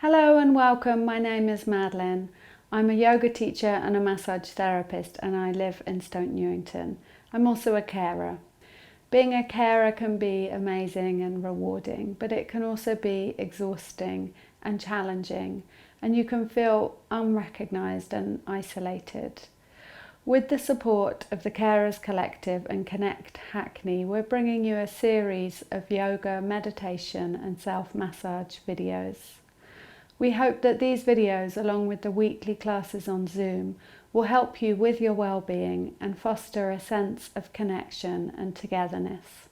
Hello and welcome, my name is Madlyn. I'm a yoga teacher and a massage therapist and I live in Stoke Newington. I'm also a carer. Being a carer can be amazing and rewarding, but it can also be exhausting and challenging, and you can feel unrecognised and isolated. With the support of the Carers Collective and Connect Hackney, we're bringing you a series of yoga, meditation and self-massage videos. We hope that these videos, along with the weekly classes on Zoom, will help you with your well-being and foster a sense of connection and togetherness.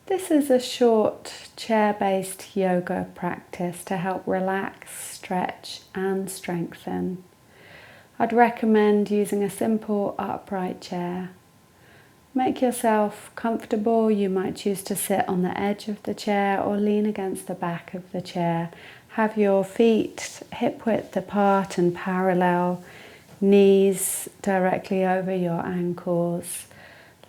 This is a short chair-based yoga practice to help relax, stretch and strengthen. I'd recommend using a simple upright chair. Make yourself comfortable. You might choose to sit on the edge of the chair or lean against the back of the chair. Have your feet hip width apart and parallel, knees directly over your ankles.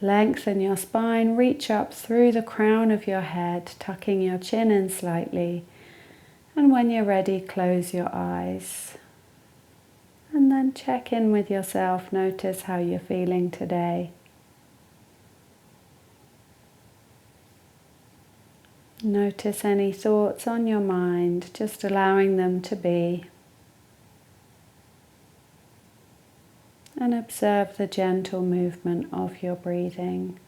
Lengthen your spine, reach up through the crown of your head, tucking your chin in slightly. And when you're ready, close your eyes. And then check in with yourself, notice how you're feeling today. Notice any thoughts on your mind, just allowing them to be. And observe the gentle movement of your breathing.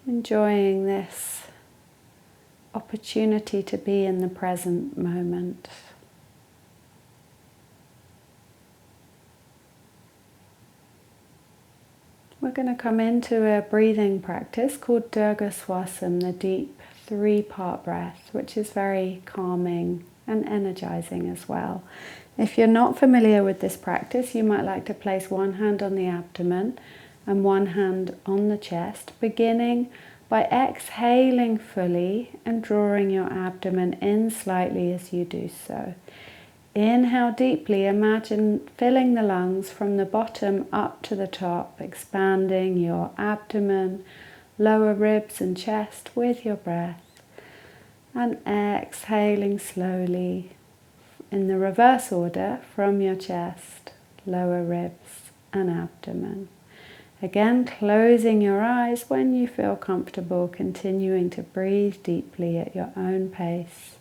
Enjoying this opportunity to be in the present moment. We're going to come into a breathing practice called Dirga Swasam, the deep 3-part breath, which is very calming and energizing as well. If you're not familiar with this practice, you might like to place one hand on the abdomen and one hand on the chest, beginning by exhaling fully and drawing your abdomen in slightly as you do so. Inhale deeply, imagine filling the lungs from the bottom up to the top, expanding your abdomen, lower ribs and chest with your breath. And exhaling slowly in the reverse order from your chest, lower ribs and abdomen. Again, closing your eyes when you feel comfortable, continuing to breathe deeply at your own pace.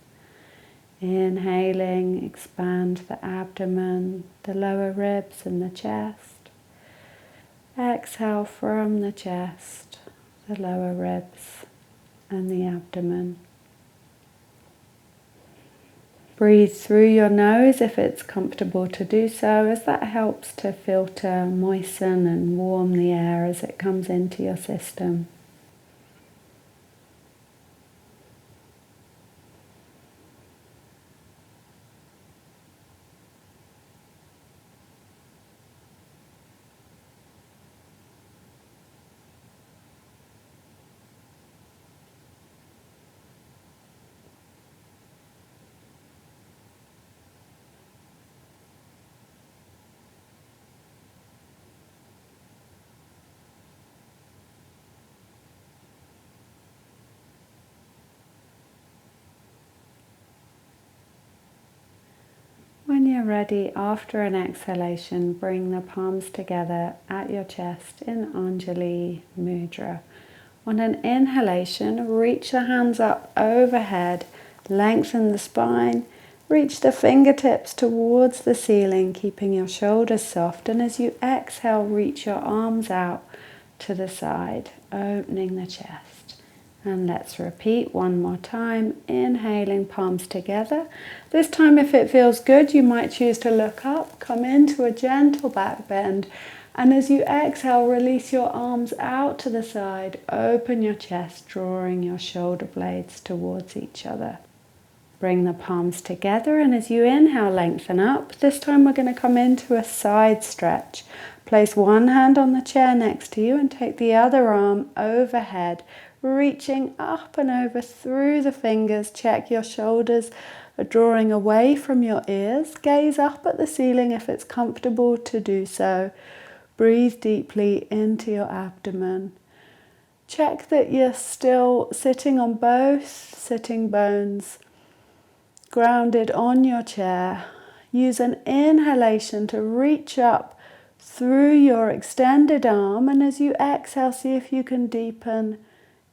Inhaling, expand the abdomen, the lower ribs and the chest. Exhale from the chest, the lower ribs and the abdomen. Breathe through your nose if it's comfortable to do so, as that helps to filter, moisten and warm the air as it comes into your system. When you're ready, after an exhalation, bring the palms together at your chest in anjali mudra. On an inhalation, reach the hands up overhead, lengthen the spine, reach the fingertips towards the ceiling, keeping your shoulders soft. And as you exhale, reach your arms out to the side, opening the chest. And let's repeat one more time, inhaling, palms together. This time, if it feels good, you might choose to look up, come into a gentle back bend. And as you exhale, release your arms out to the side, open your chest, drawing your shoulder blades towards each other. Bring the palms together, and as you inhale, lengthen up. This time we're going to come into a side stretch. Place one hand on the chair next to you and take the other arm overhead, reaching up and over through the fingers. Check your shoulders are drawing away from your ears. Gaze up at the ceiling if it's comfortable to do so. Breathe deeply into your abdomen. Check that you're still sitting on both sitting bones grounded on your chair. Use an inhalation to reach up through your extended arm, and as you exhale, see if you can deepen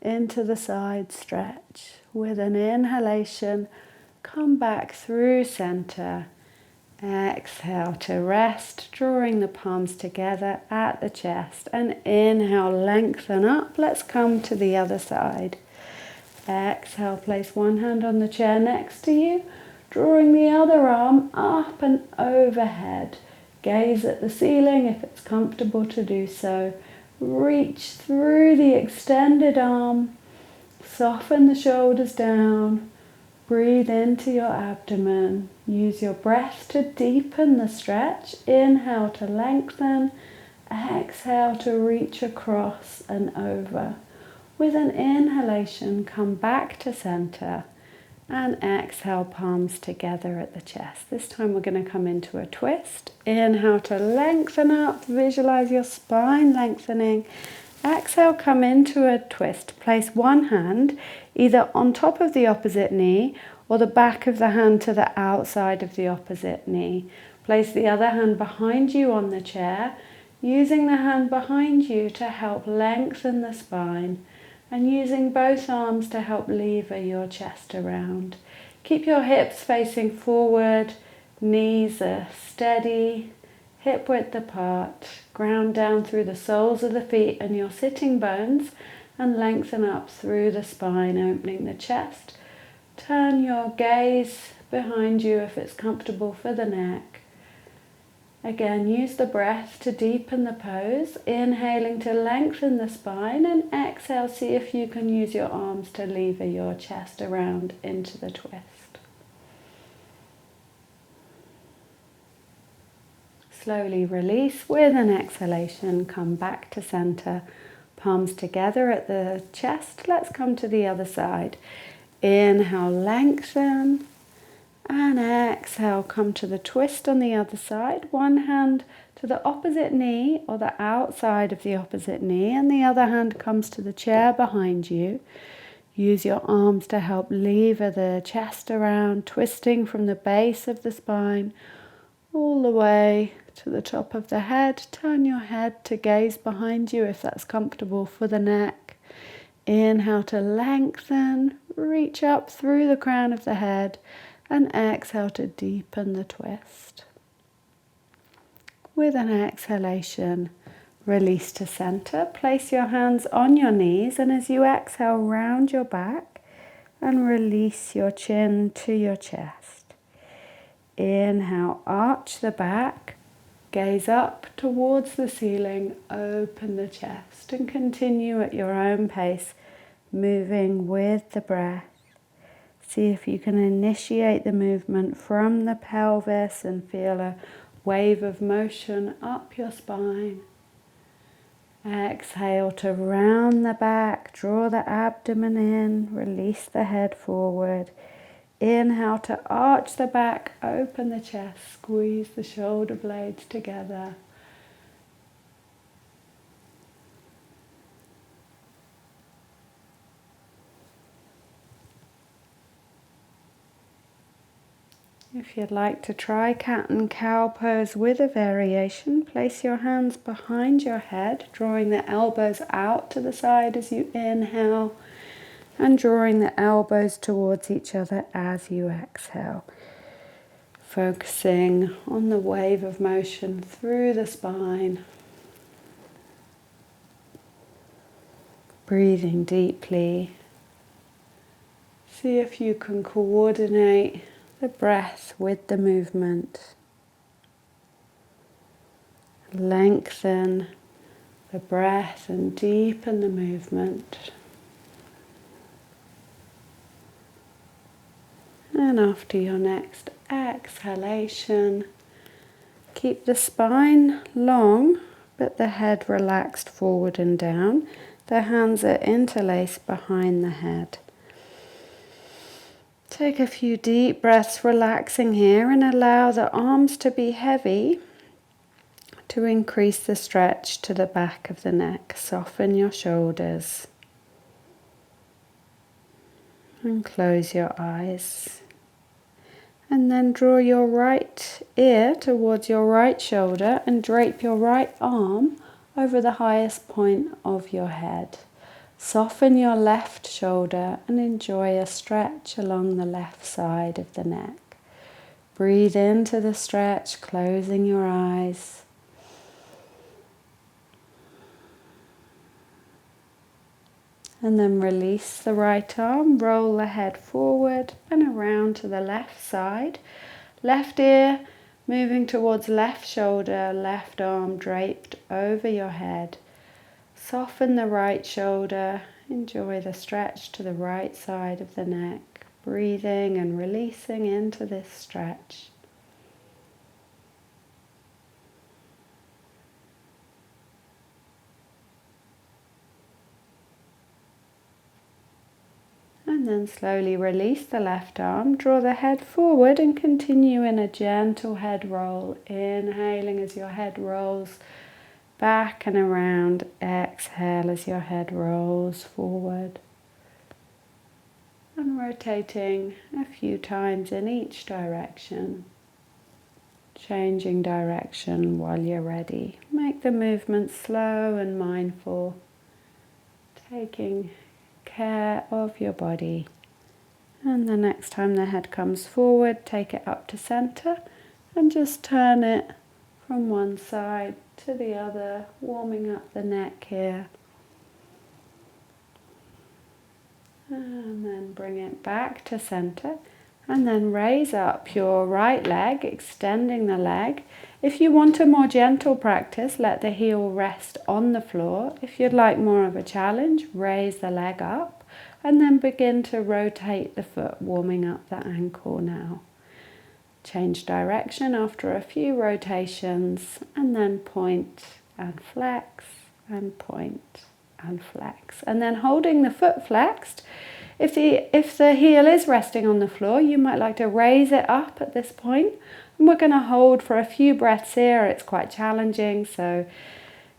into the side stretch. With an inhalation, come back through center. Exhale to rest, drawing the palms together at the chest, and inhale, lengthen up. Let's come to the other side. Exhale, place one hand on the chair next to you, drawing the other arm up and overhead. Gaze at the ceiling if it's comfortable to do so. Reach through the extended arm, soften the shoulders down. Breathe into your abdomen. Use your breath to deepen the stretch. Inhale to lengthen. Exhale to reach across and over. With an inhalation, come back to center. And exhale, palms together at the chest. This time we're going to come into a twist. Inhale to lengthen up. Visualize your spine lengthening. Exhale, come into a twist. Place one hand either on top of the opposite knee or the back of the hand to the outside of the opposite knee. Place the other hand behind you on the chair, using the hand behind you to help lengthen the spine and using both arms to help lever your chest around. Keep your hips facing forward, knees are steady, hip width apart. Ground down through the soles of the feet and your sitting bones and lengthen up through the spine, opening the chest. Turn your gaze behind you if it's comfortable for the neck. Again, use the breath to deepen the pose, inhaling to lengthen the spine, and exhale, see if you can use your arms to lever your chest around into the twist. Slowly release with an exhalation, come back to center, palms together at the chest. Let's come to the other side. Inhale, lengthen, and exhale, come to the twist on the other side. One hand to the opposite knee or the outside of the opposite knee, and the other hand comes to the chair behind you. Use your arms to help lever the chest around, twisting from the base of the spine all the way to the top of the head. Turn your head to gaze behind you if that's comfortable for the neck. Inhale to lengthen, reach up through the crown of the head, and exhale to deepen the twist. With an exhalation, release to center. Place your hands on your knees, and as you exhale, round your back and release your chin to your chest. Inhale, arch the back, gaze up towards the ceiling, open the chest, and continue at your own pace, moving with the breath. See if you can initiate the movement from the pelvis and feel a wave of motion up your spine. Exhale to round the back, draw the abdomen in, release the head forward. Inhale to arch the back, open the chest, squeeze the shoulder blades together. If you'd like to try cat and cow pose with a variation, place your hands behind your head, drawing the elbows out to the side as you inhale, and drawing the elbows towards each other as you exhale. Focusing on the wave of motion through the spine. Breathing deeply. See if you can coordinate the breath with the movement. Lengthen the breath and deepen the movement. And after your next exhalation, keep the spine long, but the head relaxed forward and down. The hands are interlaced behind the head. Take a few deep breaths, relaxing here, and allow the arms to be heavy to increase the stretch to the back of the neck. Soften your shoulders and close your eyes. And then draw your right ear towards your right shoulder and drape your right arm over the highest point of your head. Soften your left shoulder and enjoy a stretch along the left side of the neck. Breathe into the stretch, closing your eyes. And then release the right arm, roll the head forward and around to the left side. Left ear moving towards left shoulder, left arm draped over your head. Soften the right shoulder, enjoy the stretch to the right side of the neck. Breathing and releasing into this stretch. And then slowly release the left arm, draw the head forward and continue in a gentle head roll. Inhaling as your head rolls back and around. Exhale as your head rolls forward. And rotating a few times in each direction. Changing direction while you're ready. Make the movement slow and mindful. Taking care of your body. And the next time the head comes forward, take it up to center and just turn it from one side to the other, warming up the neck here. And then bring it back to center. And then raise up your right leg, extending the leg. If you want a more gentle practice, let the heel rest on the floor. If you'd like more of a challenge, raise the leg up and then begin to rotate the foot, warming up the ankle now. Change direction after a few rotations and then point and flex and point and flex. And then holding the foot flexed, if the heel is resting on the floor, you might like to raise it up at this point. And we're going to hold for a few breaths here. It's quite challenging, so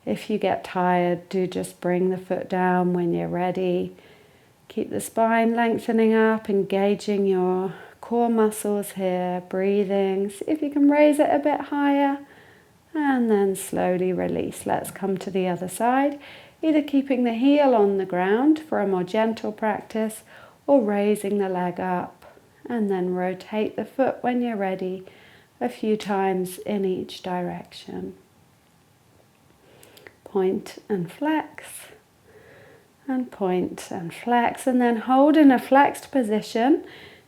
if you get tired, do just bring the foot down when you're ready. Keep the spine lengthening up, engaging your core muscles here, breathing. See if you can raise it a bit higher and then slowly release. Let's come to the other side. Either keeping the heel on the ground for a more gentle practice or raising the leg up, and then rotate the foot when you're ready a few times in each direction. Point and flex, and point and flex, and then hold in a flexed position.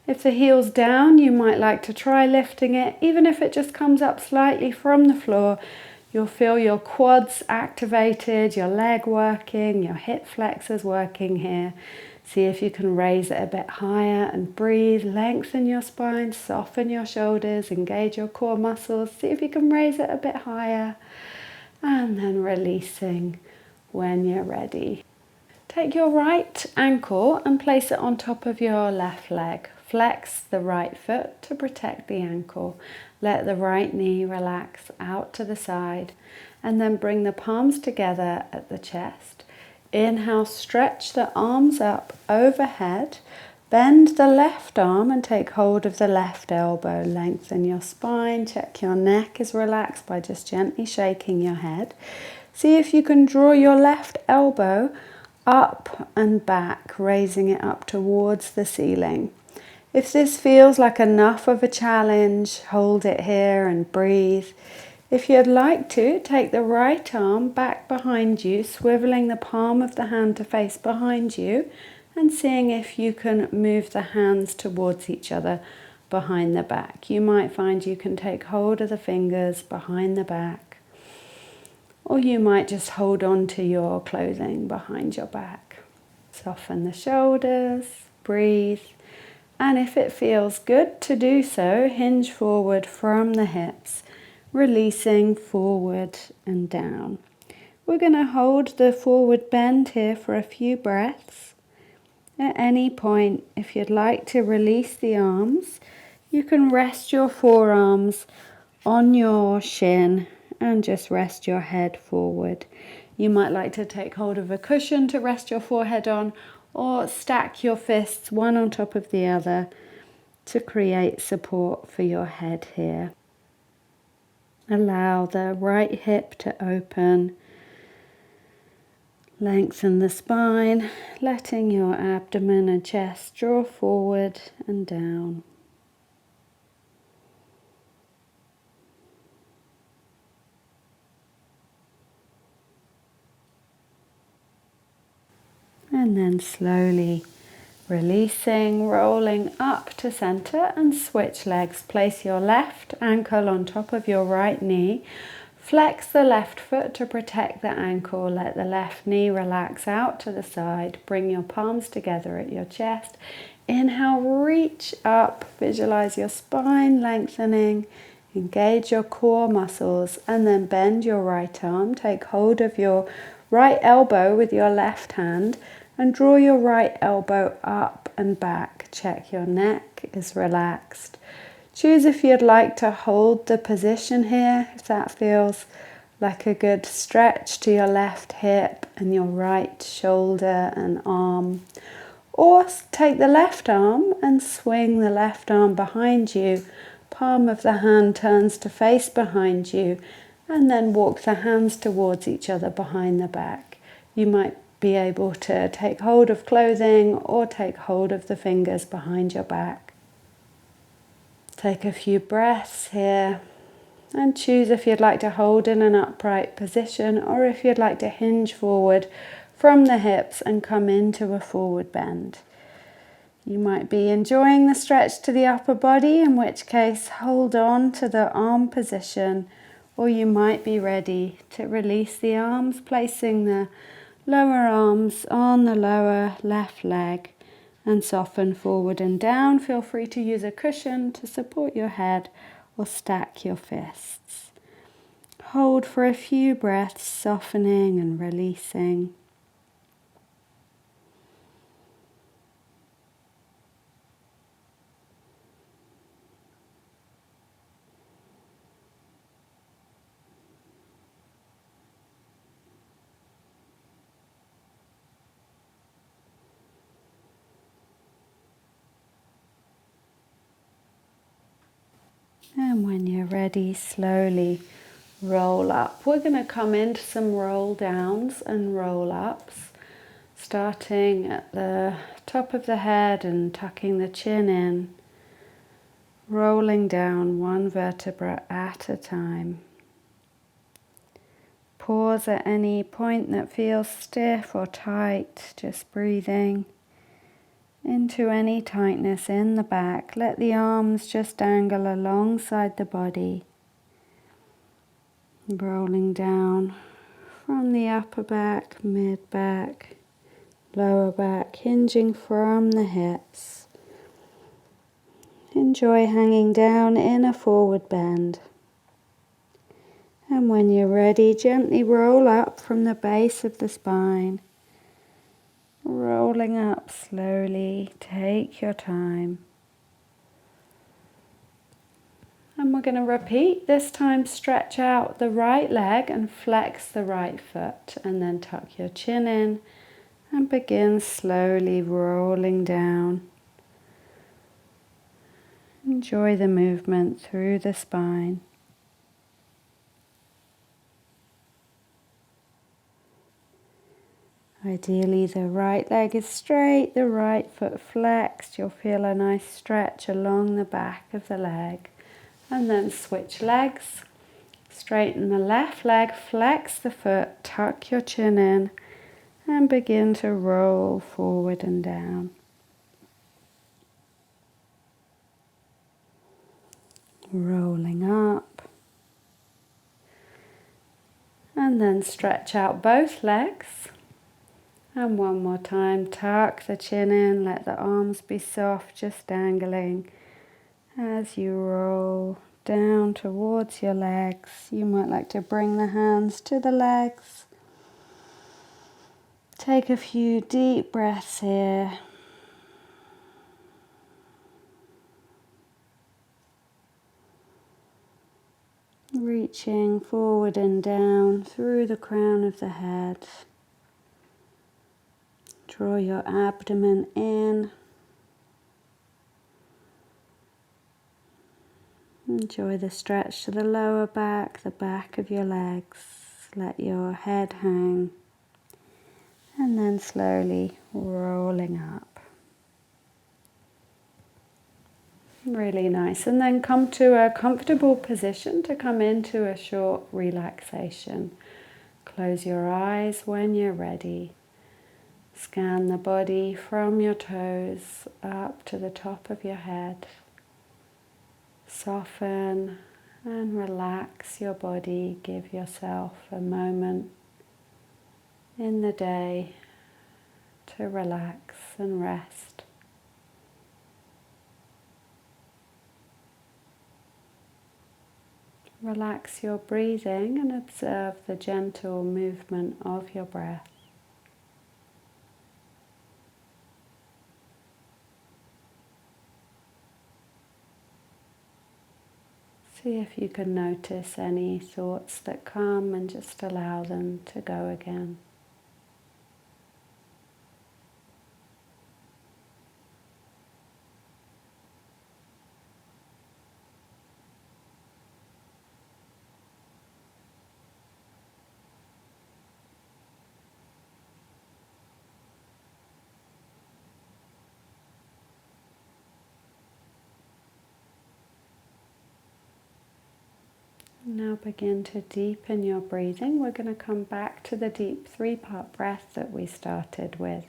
If the heel's down, you might like to try lifting it, even if it just comes up slightly from the floor. You'll feel your quads activated, your leg working, your hip flexors working here. See if you can raise it a bit higher and breathe. Lengthen your spine, soften your shoulders, engage your core muscles. See if you can raise it a bit higher. And then releasing when you're ready. Take your right ankle and place it on top of your left leg. Flex the right foot to protect the ankle. Let the right knee relax out to the side and then bring the palms together at the chest. Inhale, stretch the arms up overhead. Bend the left arm and take hold of the left elbow. Lengthen your spine. Check your neck is relaxed by just gently shaking your head. See if you can draw your left elbow up and back, raising it up towards the ceiling. If this feels like enough of a challenge, hold it here and breathe. If you'd like to, take the right arm back behind you, swiveling the palm of the hand to face behind you and seeing if you can move the hands towards each other behind the back. You might find you can take hold of the fingers behind the back, or you might just hold on to your clothing behind your back. Soften the shoulders, breathe. And if it feels good to do so, hinge forward from the hips, releasing forward and down. We're going to hold the forward bend here for a few breaths. At any point, if you'd like to release the arms, you can rest your forearms on your shin and just rest your head forward. You might like to take hold of a cushion to rest your forehead on, or stack your fists one on top of the other to create support for your head here. Allow the right hip to open. Lengthen the spine, letting your abdomen and chest draw forward and down. And then slowly releasing, rolling up to center and switch legs. Place your left ankle on top of your right knee. Flex the left foot to protect the ankle. Let the left knee relax out to the side. Bring your palms together at your chest. Inhale, reach up. Visualize your spine lengthening. Engage your core muscles and then bend your right arm. Take hold of your right elbow with your left hand and draw your right elbow up and back. Check your neck is relaxed. Choose if you'd like to hold the position here, if that feels like a good stretch to your left hip and your right shoulder and arm. Or take the left arm and swing the left arm behind you. Palm of the hand turns to face behind you, and then walk the hands towards each other behind the back. You might be able to take hold of clothing or take hold of the fingers behind your back. Take a few breaths here and choose if you'd like to hold in an upright position or if you'd like to hinge forward from the hips and come into a forward bend. You might be enjoying the stretch to the upper body, in which case hold on to the arm position, or you might be ready to release the arms, placing the lower arms on the lower left leg and soften forward and down. Feel free to use a cushion to support your head or stack your fists. Hold for a few breaths, softening and releasing. And when you're ready, slowly roll up. We're going to come into some roll downs and roll ups, starting at the top of the head and tucking the chin in, rolling down one vertebra at a time. Pause at any point that feels stiff or tight, just breathing into any tightness in the back. Let the arms just dangle alongside the body, rolling down from the upper back, mid back, lower back, hinging from the hips. Enjoy hanging down in a forward bend. And when you're ready, gently roll up from the base of the spine. Rolling up slowly, take your time. And we're going to repeat. This time stretch out the right leg and flex the right foot. And then tuck your chin in and begin slowly rolling down. Enjoy the movement through the spine. Ideally, the right leg is straight, the right foot flexed. You'll feel a nice stretch along the back of the leg. And then switch legs. Straighten the left leg, flex the foot, tuck your chin in, and begin to roll forward and down. Rolling up. And then stretch out both legs. And one more time, tuck the chin in, let the arms be soft, just dangling. As you roll down towards your legs, you might like to bring the hands to the legs. Take a few deep breaths here. Reaching forward and down through the crown of the head. Draw your abdomen in. Enjoy the stretch to the lower back, the back of your legs. Let your head hang. And then slowly rolling up. Really nice. And then come to a comfortable position to come into a short relaxation. Close your eyes when you're ready. Scan the body from your toes up to the top of your head. Soften and relax your body. Give yourself a moment in the day to relax and rest. Relax your breathing and observe the gentle movement of your breath. See if you can notice any thoughts that come and just allow them to go again. Now begin to deepen your breathing. We're going to come back to the deep 3-part breath that we started with.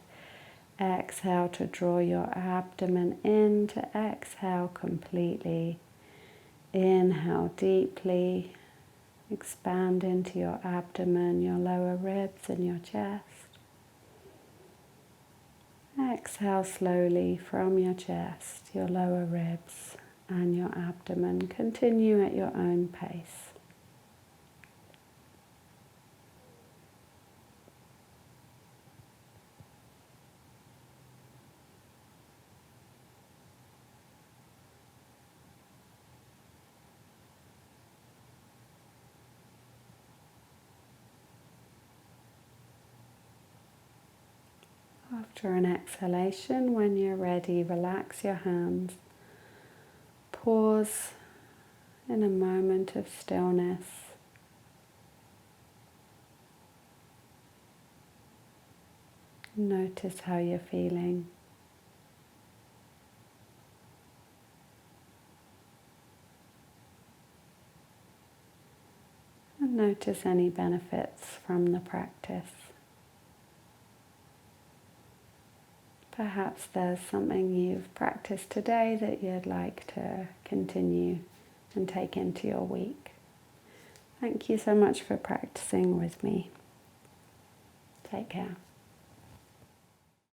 Exhale to draw your abdomen in, to exhale completely. Inhale deeply. Expand into your abdomen, your lower ribs and your chest. Exhale slowly from your chest, your lower ribs and your abdomen. Continue at your own pace. After an exhalation, when you're ready, relax your hands. Pause in a moment of stillness. Notice how you're feeling. And notice any benefits from the practice. Perhaps there's something you've practiced today that you'd like to continue and take into your week. Thank you so much for practicing with me. Take care.